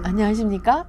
안녕하십니까?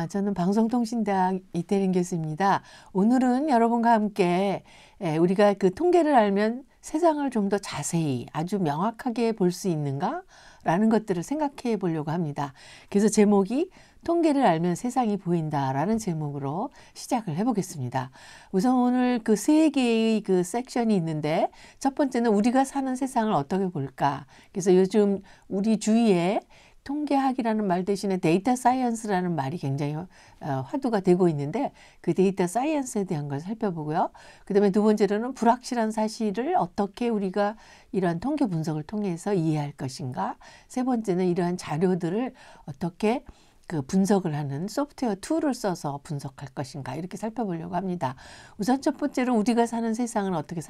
저는 방송통신대학 이태린 교수입니다. 오늘은 여러분과 함께 우리가 그 통계를 알면 세상을 좀 더 자세히 아주 명확하게 볼 수 있는가? 라는 것들을 생각해 보려고 합니다. 그래서 제목이 통계를 알면 세상이 보인다라는 제목으로 시작을 해보겠습니다. 우선 오늘 그 세 개의 그 섹션이 있는데 첫 번째는 우리가 사는 세상을 어떻게 볼까? 그래서 요즘 우리 주위에 통계학이라는 말 대신에 데이터 사이언스라는 말이 굉장히 화두가 되고 있는데 그 데이터 사이언스에 대한 걸 살펴보고요. 그 다음에 두 번째로는 불확실한 사실을 어떻게 우리가 이러한 통계 분석을 통해서 이해할 것인가. 세 번째는 이러한 자료들을 어떻게 그 분석을 하는 소프트웨어 툴을 써서 분석할 것인가 이렇게 살펴보려고 합니다. 우선 첫 번째로 우리가 사는 세상을 어떻게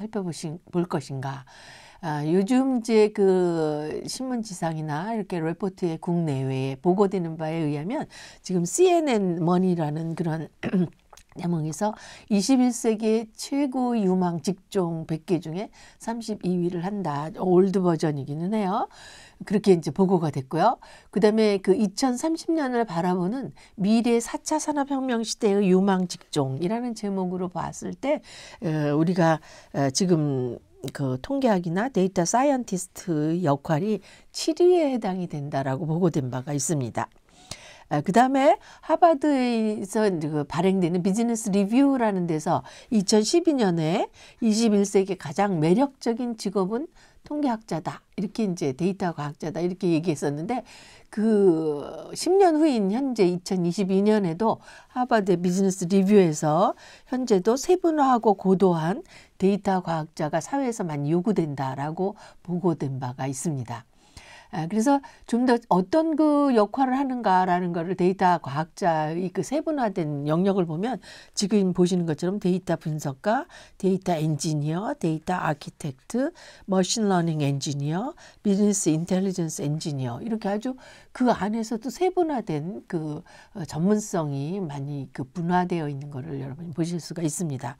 볼 것인가. 요즘 이제 그 신문지상이나 이렇게 레포트에 국내외에 보고되는 바에 의하면 지금 CNN 머니라는 그런 제목에서 21세기의 최고 유망 직종 100개 중에 32위를 한다. 올드 버전이기는 해요. 그렇게 이제 보고가 됐고요. 그 다음에 그 2030년을 바라보는 미래 4차 산업혁명 시대의 유망 직종이라는 제목으로 봤을 때 우리가 지금 그 통계학이나 데이터 사이언티스트의 역할이 7위에 해당이 된다라고 보고된 바가 있습니다. 그 다음에 하버드에서 그 발행되는 비즈니스 리뷰라는 데서 2012년에 21세기 가장 매력적인 직업은 통계학자다. 이렇게 이제 데이터 과학자다. 이렇게 얘기했었는데 그 10년 후인 현재 2022년에도 하버드 비즈니스 리뷰에서 현재도 세분화하고 고도한 데이터 과학자가 사회에서 많이 요구된다라고 보고된 바가 있습니다. 그래서 좀 더 어떤 그 역할을 하는가라는 거를 데이터 과학자의 그 세분화된 영역을 보면 지금 보시는 것처럼 데이터 분석가, 데이터 엔지니어, 데이터 아키텍트, 머신러닝 엔지니어, 비즈니스 인텔리전스 엔지니어 이렇게 아주 그 안에서도 세분화된 그 전문성이 많이 그 분화되어 있는 것을 여러분이 보실 수가 있습니다.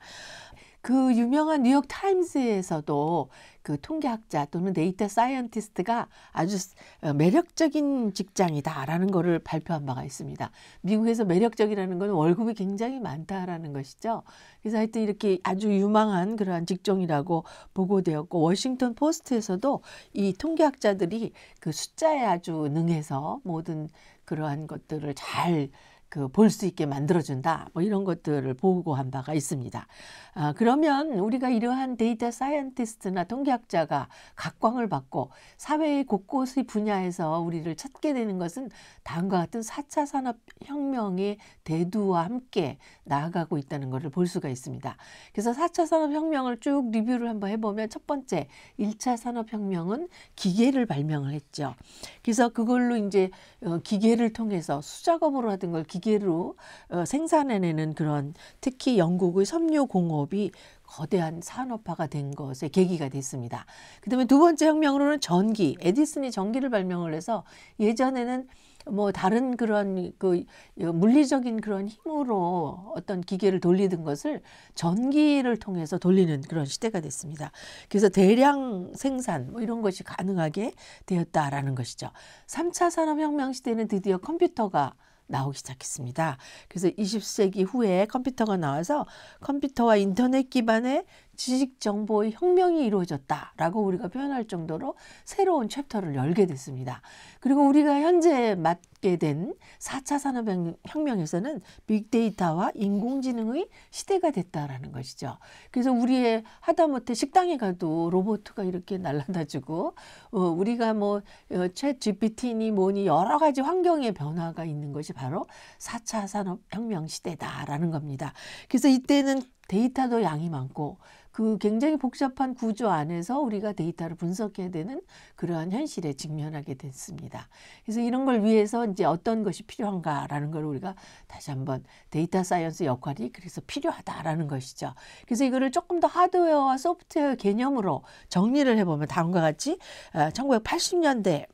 그 유명한 뉴욕 타임스에서도 그 통계학자 또는 데이터 사이언티스트가 아주 매력적인 직장이다라는 것을 발표한 바가 있습니다. 미국에서 매력적이라는 건 월급이 굉장히 많다라는 것이죠. 그래서 하여튼 이렇게 아주 유망한 그러한 직종이라고 보고되었고 워싱턴 포스트에서도 이 통계학자들이 그 숫자에 아주 능해서 모든 그러한 것들을 잘 볼 수 있게 만들어준다. 뭐 이런 것들을 보고한 바가 있습니다. 그러면 우리가 이러한 데이터 사이언티스트나 통계학자가 각광을 받고 사회의 곳곳의 분야에서 우리를 찾게 되는 것은 다음과 같은 4차 산업혁명의 대두와 함께 나아가고 있다는 것을 볼 수가 있습니다. 그래서 4차 산업혁명을 쭉 리뷰를 한번 해보면 첫 번째 1차 산업혁명은 기계를 발명을 했죠. 그래서 그걸로 이제 기계를 통해서 수작업으로 하던 걸 기계로 생산해내는 그런 특히 영국의 섬유공업이 거대한 산업화가 된 것의 계기가 됐습니다. 그 다음에 두 번째 혁명으로는 전기. 에디슨이 전기를 발명을 해서 예전에는 뭐 다른 그런 그 물리적인 그런 힘으로 어떤 기계를 돌리던 것을 전기를 통해서 돌리는 그런 시대가 됐습니다. 그래서 대량 생산 뭐 이런 것이 가능하게 되었다라는 것이죠. 3차 산업혁명 시대는 드디어 컴퓨터가 나오기 시작했습니다. 그래서 20세기 후에 컴퓨터가 나와서 컴퓨터와 인터넷 기반의 지식 정보의 혁명이 이루어졌다라고 우리가 표현할 정도로 새로운 챕터를 열게 됐습니다. 그리고 우리가 현재 맞게 된 4차 산업혁명에서는 빅데이터와 인공지능의 시대가 됐다라는 것이죠. 그래서 우리의 하다못해 식당에 가도 로봇가 이렇게 날아다주고 우리가 뭐 챗 GPT니 뭐니 여러 가지 환경의 변화가 있는 것이 바로 4차 산업혁명 시대다라는 겁니다. 그래서 이때는 데이터도 양이 많고 그 굉장히 복잡한 구조 안에서 우리가 데이터를 분석해야 되는 그러한 현실에 직면하게 됐습니다. 그래서 이런 걸 위해서 이제 어떤 것이 필요한가라는 걸 우리가 다시 한번 데이터 사이언스 역할이 그래서 필요하다라는 것이죠. 그래서 이거를 조금 더 하드웨어와 소프트웨어 개념으로 정리를 해보면 다음과 같이 1980년대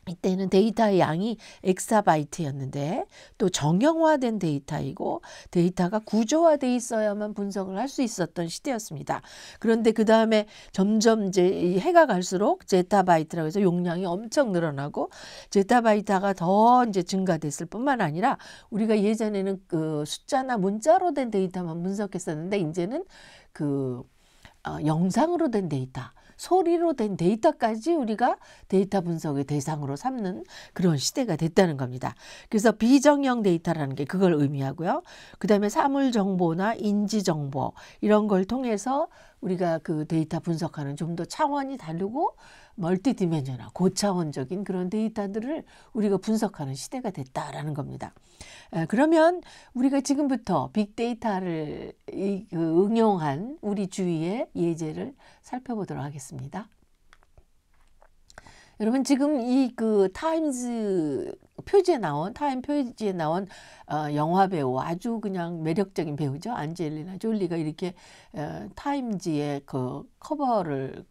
이때는 데이터의 양이 엑사바이트였는데 또 정형화된 데이터이고 데이터가 구조화돼 있어야만 분석을 할 수 있었던 시대였습니다. 그런데 그 다음에 점점 이제 이 해가 갈수록 제타바이트라고 해서 용량이 엄청 늘어나고 제타바이트가 더 이제 증가됐을 뿐만 아니라 우리가 예전에는 그 숫자나 문자로 된 데이터만 분석했었는데 이제는 그 영상으로 된 데이터, 소리로 된 데이터까지 우리가 데이터 분석의 대상으로 삼는 그런 시대가 됐다는 겁니다. 그래서 비정형 데이터라는 게 그걸 의미하고요. 그 다음에 사물 정보나 인지 정보 이런 걸 통해서 우리가 그 데이터 분석하는 좀 더 차원이 다르고 멀티디멘셔널, 고차원적인 그런 데이터들을 우리가 분석하는 시대가 됐다라는 겁니다. 그러면 우리가 지금부터 빅데이터를 응용한 우리 주위의 예제를 살펴보도록 하겠습니다. 여러분 지금 이 그 타임즈 표지에 나온 타임 표지에 나온 영화 배우 아주 그냥 매력적인 배우죠. 안젤리나 졸리가 이렇게 타임즈의 그 커버를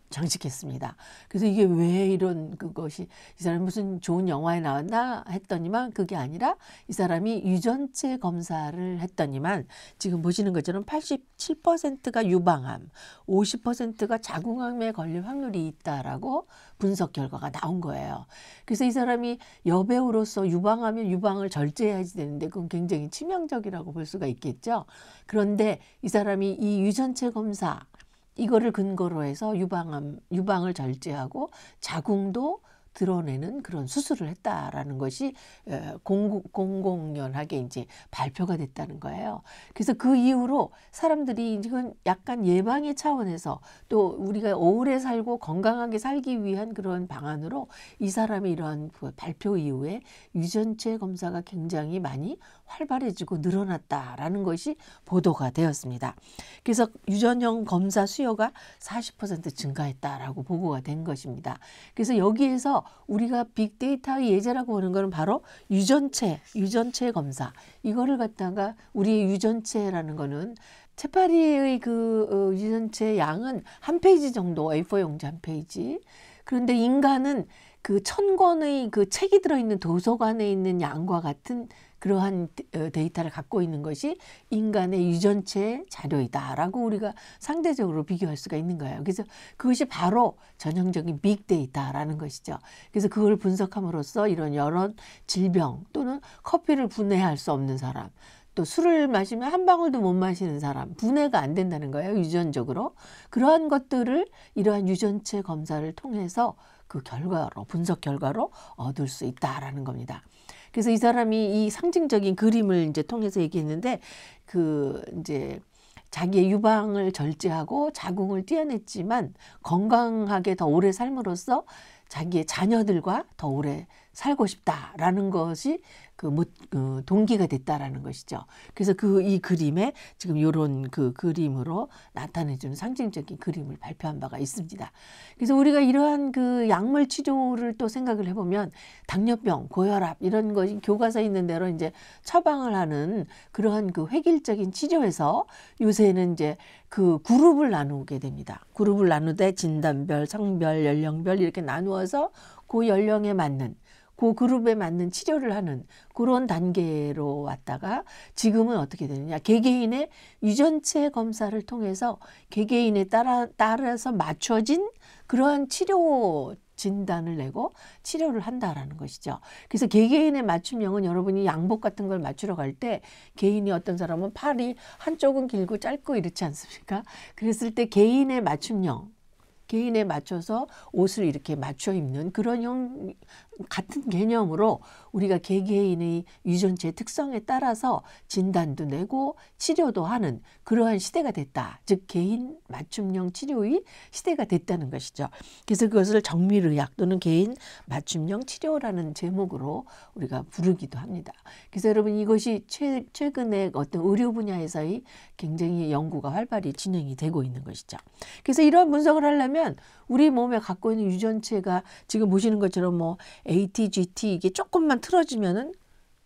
장식했습니다. 그래서 이게 왜 이런 그것이 이 사람이 무슨 좋은 영화에 나왔나 했더니만 그게 아니라 이 사람이 유전체 검사를 했더니만 지금 보시는 것처럼 87%가 유방암, 50%가 자궁암에 걸릴 확률이 있다라고 분석 결과가 나온 거예요. 그래서 이 사람이 여배우로서 유방하면 유방을 절제해야지 되는데 그건 굉장히 치명적이라고 볼 수가 있겠죠. 그런데 이 사람이 이 유전체 검사 이거를 근거로 해서 유방을 절제하고 자궁도 드러내는 그런 수술을 했다라는 것이 공공연하게 이제 발표가 됐다는 거예요. 그래서 그 이후로 사람들이 이건 약간 예방의 차원에서 또 우리가 오래 살고 건강하게 살기 위한 그런 방안으로 이 사람의 이러한 그 발표 이후에 유전체 검사가 굉장히 많이 활발해지고 늘어났다라는 것이 보도가 되었습니다. 그래서 유전형 검사 수요가 40% 증가했다라고 보고가 된 것입니다. 그래서 여기에서 우리가 빅데이터의 예제라고 보는 것은 바로 유전체 검사. 이거를 갖다가 우리의 유전체라는 거는 채파리의 그 유전체 양은 한 페이지 정도, A4 용지 한 페이지. 그런데 인간은 그 1000권의 그 책이 들어있는 도서관에 있는 양과 같은 그러한 데이터를 갖고 있는 것이 인간의 유전체 자료이다라고 우리가 상대적으로 비교할 수가 있는 거예요. 그래서 그것이 바로 전형적인 빅데이터라는 것이죠. 그래서 그걸 분석함으로써 이런 여러 질병 또는 커피를 분해할 수 없는 사람, 또 술을 마시면 한 방울도 못 마시는 사람, 분해가 안 된다는 거예요. 유전적으로. 그러한 것들을 이러한 유전체 검사를 통해서 그 결과로, 분석 결과로 얻을 수 있다라는 겁니다. 그래서 이 사람이 이 상징적인 그림을 이제 통해서 얘기했는데 그 이제 자기의 유방을 절제하고 자궁을 떼어냈지만 건강하게 더 오래 삶으로써 자기의 자녀들과 더 오래 살고 싶다라는 것이 그 동기가 됐다라는 것이죠. 그래서 이 그림에 지금 이런 그 그림으로 나타내주는 상징적인 그림을 발표한 바가 있습니다. 그래서 우리가 이러한 그 약물 치료를 또 생각을 해보면 당뇨병, 고혈압 이런 것이 교과서에 있는 대로 이제 처방을 하는 그러한 그 획일적인 치료에서 요새는 이제 그 그룹을 나누게 됩니다. 그룹을 나누되 진단별, 성별, 연령별 이렇게 나누어서 그 연령에 맞는 그 그룹에 맞는 치료를 하는 그런 단계로 왔다가 지금은 어떻게 되느냐. 개개인의 유전체 검사를 통해서 개개인에 따라서 맞춰진 그러한 치료 진단을 내고 치료를 한다라는 것이죠. 그래서 개개인의 맞춤형은 여러분이 양복 같은 걸 맞추러 갈 때 개인이 어떤 사람은 팔이 한쪽은 길고 짧고 이렇지 않습니까? 그랬을 때 개인의 맞춤형 개인에 맞춰서 옷을 이렇게 맞춰 입는 그런 같은 개념으로 우리가 개개인의 유전체 특성에 따라서 진단도 내고 치료도 하는 그러한 시대가 됐다. 즉 개인 맞춤형 치료의 시대가 됐다는 것이죠. 그래서 그것을 정밀의학 또는 개인 맞춤형 치료라는 제목으로 우리가 부르기도 합니다. 그래서 여러분 이것이 최근에 어떤 의료 분야에서의 굉장히 연구가 활발히 진행이 되고 있는 것이죠. 그래서 이러한 분석을 하려면 우리 몸에 갖고 있는 유전체가 지금 보시는 것처럼 뭐 AT, GT 이게 조금만 틀어지면은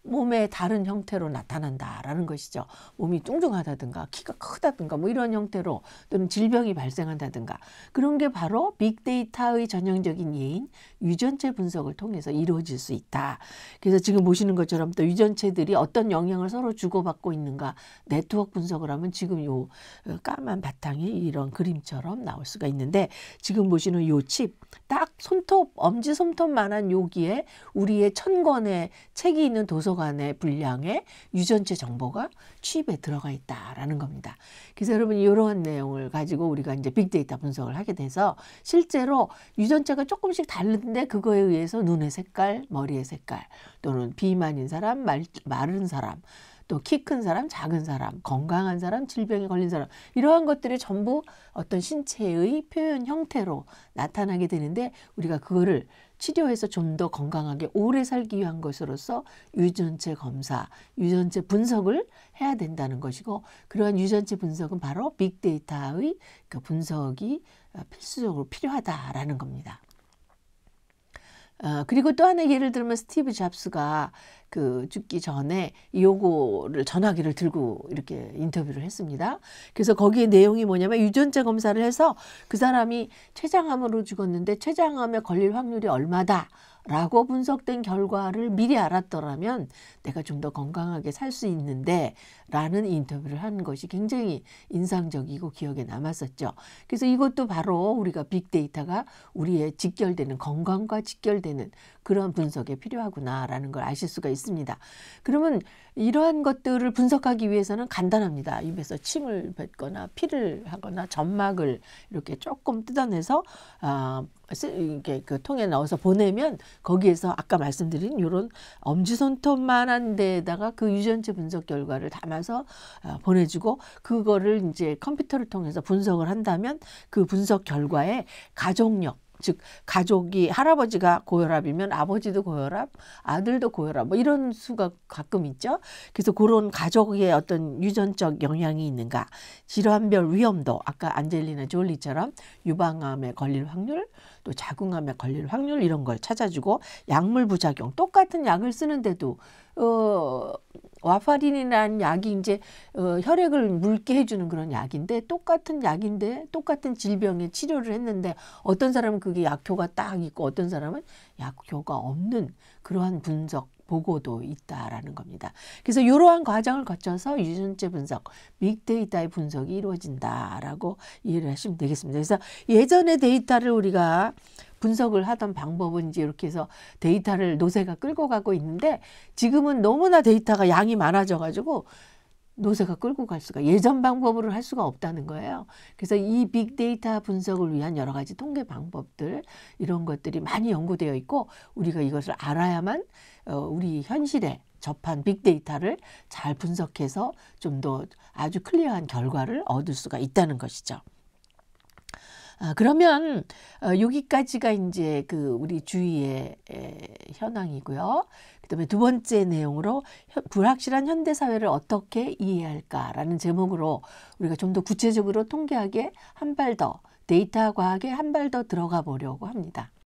몸의 다른 형태로 나타난다라는 것이죠. 몸이 뚱뚱하다든가 키가 크다든가 뭐 이런 형태로 또는 질병이 발생한다든가 그런 게 바로 빅데이터의 전형적인 예인 유전체 분석을 통해서 이루어질 수 있다. 그래서 지금 보시는 것처럼 또 유전체들이 어떤 영향을 서로 주고받고 있는가 네트워크 분석을 하면 지금 요 까만 바탕에 이런 그림처럼 나올 수가 있는데 지금 보시는 요 칩 딱 손톱 엄지 손톱만한 여기에 우리의 1000권의 책이 있는 도서관의 분량의 유전체 정보가 칩에 들어가 있다라는 겁니다. 그래서 여러분 이러한 내용을 가지고 우리가 이제 빅데이터 분석을 하게 돼서 실제로 유전체가 조금씩 다른데 그거에 의해서 눈의 색깔, 머리의 색깔 또는 비만인 사람, 마른 사람 또 키 큰 사람, 작은 사람, 건강한 사람, 질병에 걸린 사람 이러한 것들이 전부 어떤 신체의 표현 형태로 나타나게 되는데 우리가 그거를 치료해서 좀 더 건강하게 오래 살기 위한 것으로서 유전체 검사, 유전체 분석을 해야 된다는 것이고 그러한 유전체 분석은 바로 빅데이터의 그 분석이 필수적으로 필요하다라는 겁니다. 그리고 또 하나 예를 들면 스티브 잡스가 그 죽기 전에 요거를 전화기를 들고 이렇게 인터뷰를 했습니다. 그래서 거기에 내용이 뭐냐면 유전체 검사를 해서 그 사람이 췌장암으로 죽었는데 췌장암에 걸릴 확률이 얼마다 라고 분석된 결과를 미리 알았더라면 내가 좀 더 건강하게 살 수 있는데 라는 인터뷰를 한 것이 굉장히 인상적이고 기억에 남았었죠. 그래서 이것도 바로 우리가 빅데이터가 우리의 직결되는 건강과 직결되는 그런 분석에 필요하구나라는 걸 아실 수가 있습니다. 그러면 이러한 것들을 분석하기 위해서는 간단합니다. 입에서 침을 뱉거나 피를 하거나 점막을 이렇게 조금 뜯어내서 이렇게 그 통에 넣어서 보내면 거기에서 아까 말씀드린 이런 엄지손톱만한 데다가 그 유전체 분석 결과를 담아서 보내주고 그거를 이제 컴퓨터를 통해서 분석을 한다면 그 분석 결과에 가족력 즉 가족이 할아버지가 고혈압이면 아버지도 고혈압, 아들도 고혈압 뭐 이런 수가 가끔 있죠. 그래서 그런 가족의 어떤 유전적 영향이 있는가, 질환별 위험도 아까 안젤리나 졸리처럼 유방암에 걸릴 확률, 또 자궁암에 걸릴 확률 이런 걸 찾아주고 약물 부작용 똑같은 약을 쓰는데도 와파린이라는 약이 이제 혈액을 묽게 해주는 그런 약인데 똑같은 약인데 똑같은 질병의 치료를 했는데 어떤 사람은 그게 약효가 딱 있고 어떤 사람은 약효가 없는 그러한 분석 보고도 있다라는 겁니다. 그래서 이러한 과정을 거쳐서 유전체 분석, 빅데이터의 분석이 이루어진다라고 이해를 하시면 되겠습니다. 그래서 예전의 데이터를 우리가 분석을 하던 방법은 이제 이렇게 해서 데이터를 노새가 끌고 가고 있는데 지금은 너무나 데이터가 양이 많아져 가지고 노새가 끌고 갈 수가 예전 방법으로 할 수가 없다는 거예요. 그래서 이 빅데이터 분석을 위한 여러 가지 통계 방법들 이런 것들이 많이 연구되어 있고 우리가 이것을 알아야만 우리 현실에 접한 빅데이터를 잘 분석해서 좀 더 아주 클리어한 결과를 얻을 수가 있다는 것이죠. 그러면 여기까지가 이제 그 우리 주위의 현황이고요. 그다음에 두 번째 내용으로 불확실한 현대 사회를 어떻게 이해할까라는 제목으로 우리가 좀 더 구체적으로 통계학에 한 발 더 데이터 과학에 한 발 더 들어가 보려고 합니다.